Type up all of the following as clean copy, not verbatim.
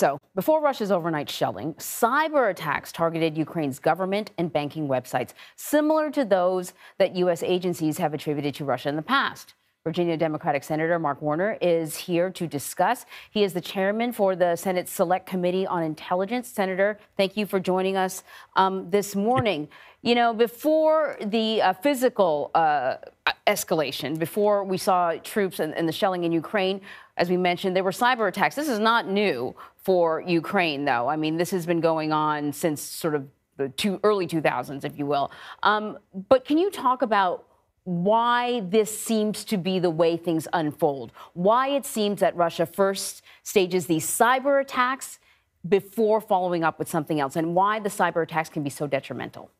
So, before Russia's overnight shelling, cyber attacks targeted Ukraine's government and banking websites, similar to those that U.S. agencies have attributed to Russia in the past. Virginia Democratic Senator Mark Warner is here to discuss. He is the chairman for the Senate's Select Committee on Intelligence. Senator, thank you for joining us this morning. You know, before the physical escalation, before we saw troops and the shelling in Ukraine, as we mentioned, there were cyber attacks. This is not new for Ukraine, though. I mean, this has been going on since sort of the early 2000s, if you will. But can you talk about why this seems to be the way things unfold? Why it seems that Russia first stages these cyber attacks before following up with something else, and why the cyber attacks can be so detrimental?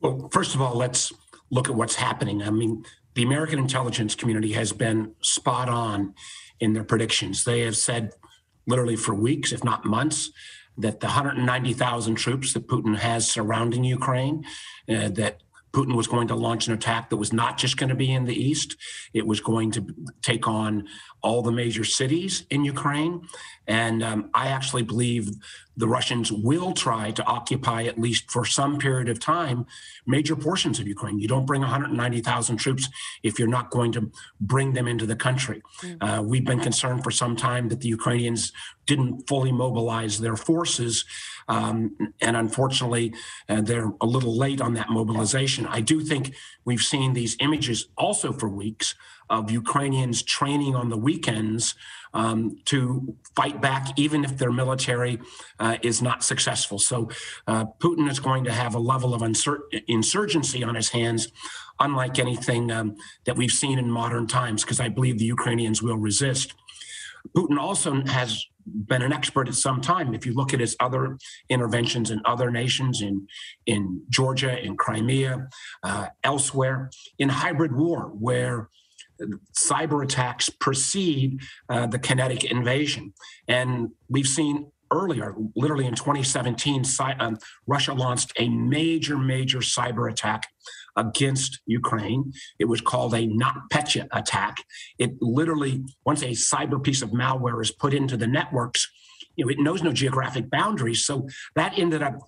Well, first of all, let's look at what's happening. I mean, the American intelligence community has been spot on in their predictions. They have said literally for weeks, if not months, that the 190,000 troops that Putin has surrounding Ukraine, that Putin was going to launch an attack that was not just going to be in the east. It was going to take on all the major cities in Ukraine. And I actually believe the Russians will try to occupy, at least for some period of time, major portions of Ukraine. You don't bring 190,000 troops if you're not going to bring them into the country. We've been concerned for some time that the Ukrainians didn't fully mobilize their forces. And unfortunately, they're a little late on that mobilization. I do think we've seen these images also for weeks of Ukrainians training on the weekends to fight back, even if their military is not successful. So Putin is going to have a level of insurgency on his hands, unlike anything that we've seen in modern times, because I believe the Ukrainians will resist. Putin also has been an expert at some time. If you look at his other interventions in other nations, in Georgia, in Crimea, elsewhere, in hybrid war, where cyber attacks precede the kinetic invasion. And we've seen earlier, literally in 2017, Russia launched a major cyber attack against Ukraine. It was called a NotPetya attack. It literally, once a cyber piece of malware is put into the networks, it knows no geographic boundaries. So that ended up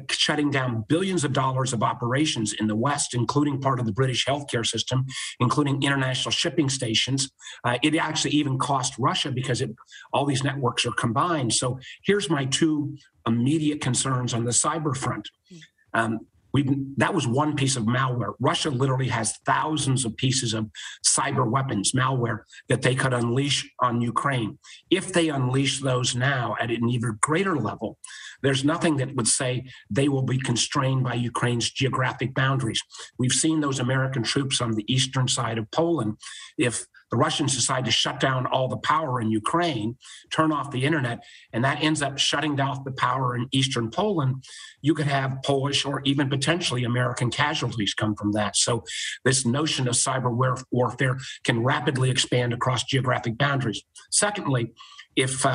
shutting down billions of dollars of operations in the West, including part of the British healthcare system, including international shipping stations. It actually even cost Russia because all these networks are combined. So here's my two immediate concerns on the cyber front. That was one piece of malware. Russia literally has thousands of pieces of cyber weapons, malware, that they could unleash on Ukraine. If they unleash those now at an even greater level, there's nothing that would say they will be constrained by Ukraine's geographic boundaries. We've seen those American troops on the eastern side of Poland. If the Russians decide to shut down all the power in Ukraine, turn off the internet, and that ends up shutting down the power in eastern Poland, you could have Polish or even potentially American casualties come from that. So this notion of cyber warfare can rapidly expand across geographic boundaries. Secondly, if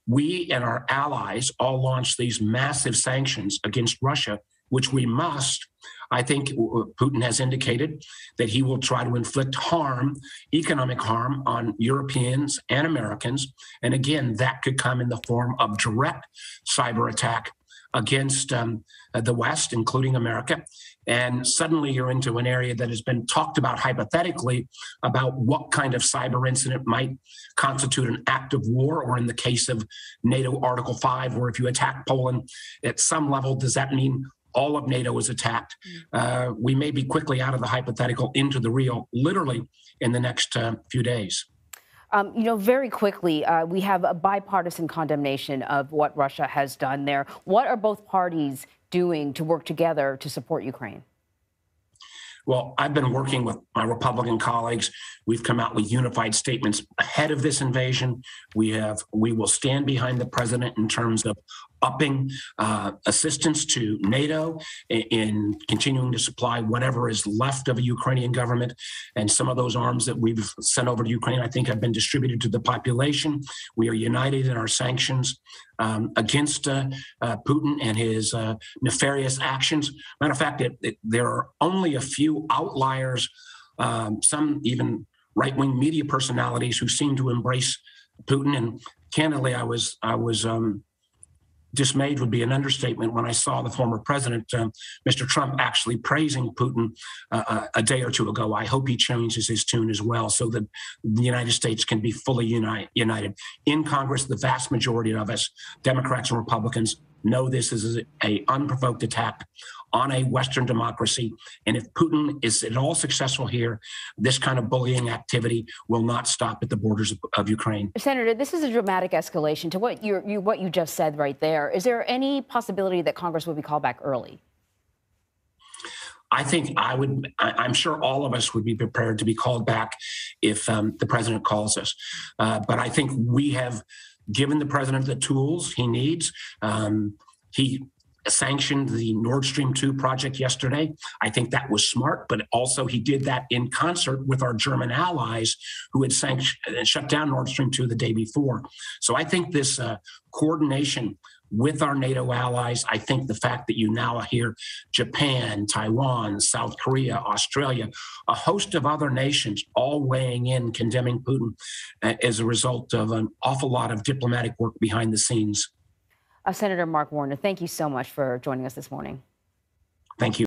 we and our allies all launch these massive sanctions against Russia, which we must, I think Putin has indicated that he will try to inflict harm, economic harm, on Europeans and Americans. And again, that could come in the form of direct cyber attack against the West, including America. And suddenly you're into an area that has been talked about hypothetically about what kind of cyber incident might constitute an act of war, or in the case of NATO Article 5, where if you attack Poland at some level, does that mean all of NATO is attacked? We may be quickly out of the hypothetical into the real, literally in the next few days. Very quickly, we have a bipartisan condemnation of what Russia has done there. What are both parties doing to work together to support Ukraine? Well, I've been working with my Republican colleagues. We've come out with unified statements ahead of this invasion. We will stand behind the president in terms of upping assistance to NATO in continuing to supply whatever is left of a Ukrainian government. And some of those arms that we've sent over to Ukraine, I think, have been distributed to the population. We are united in our sanctions against Putin and his nefarious actions. Matter of fact, there are only a few outliers, some even right-wing media personalities who seem to embrace Putin and candidly, I was dismayed would be an understatement when I saw the former president, Mr. Trump, actually praising Putin a day or two ago. I hope he changes his tune as well so that the United States can be fully united. In Congress, the vast majority of us, Democrats and Republicans, know this is an unprovoked attack on a Western democracy. And if Putin is at all successful here, this kind of bullying activity will not stop at the borders of Ukraine. Senator, this is a dramatic escalation to what you just said right there. Is there any possibility that Congress will be called back early? I think I'm sure all of us would be prepared to be called back if the president calls us. But I think we have given the president the tools he needs. He sanctioned the Nord Stream 2 project yesterday. I think that was smart, but also he did that in concert with our German allies who had shut down Nord Stream 2 the day before. So I think this coordination with our NATO allies, I think the fact that you now hear Japan, Taiwan, South Korea, Australia, a host of other nations all weighing in, condemning Putin as a result of an awful lot of diplomatic work behind the scenes. Senator Mark Warner, thank you so much for joining us this morning. Thank you.